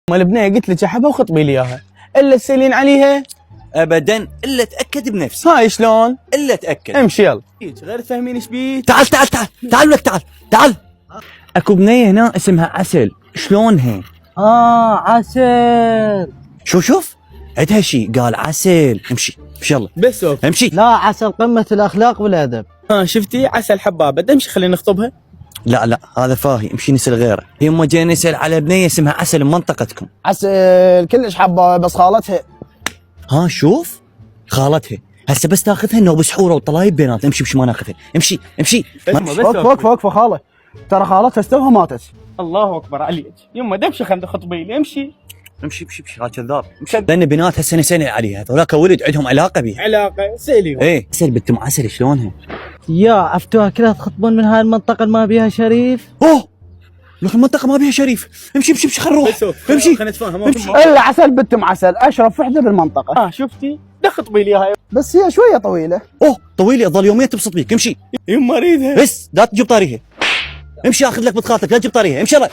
مال البنيه قلت لك احبها وخطبي لي اياها الا تسالين عليها ابدا الا تاكد بنفسك. هاي شلون؟ الا تاكد. امشي يلا غير تفهمين ايش بيك. تعال تعال تعال تعال لك تعال. اكو بنيه هنا اسمها عسل، شلونها؟ عسل. شوف عندها شي قال عسل. امشي يلا بس اوف. امشي. لا، عسل قمة الأخلاق والأدب. شفتي عسل حبابه تمشي خلينا نخطبها. لا هذا فاهي، امشي نسال غيره. يما جاي نسال على بنيه اسمها عسل بمنطقتكم. عسل كلش حبة بس خالتها. شوف خالتها هسه بس تاخذها انه بسحوره وطلايب بينات. امشي ما ناخذها. امشي وقفة خالة، ترى خالتها استوها ماتت. الله اكبر عليك يما دمشي خلينا خطبي لي. امشي هذا كذاب. لان بنات هسه نسال عليها، هذولاك ولد عندهم علاقه بها. علاقه ساليهم. ايه عسل بنت ام عسل شلونها؟ يا عفتوها كلها تخطبون من هاي المنطقة اللي ما بيها شريف. لك المنطقه ما بيها شريف. امشي خل نروح. امشي خلينا نتفاهم. الا عسل بنت ام عسل اشرف وحده بالمنطقة. شفتي ده خطبي لي هاي. بس هي شوية طويلة. طويله ظل يومين تبسط بيك. امشي يما اريدها بس لا تجيب طاريها. امشي اخذ لك بنت خالتك لا تجيب طاريها. امشي يلا.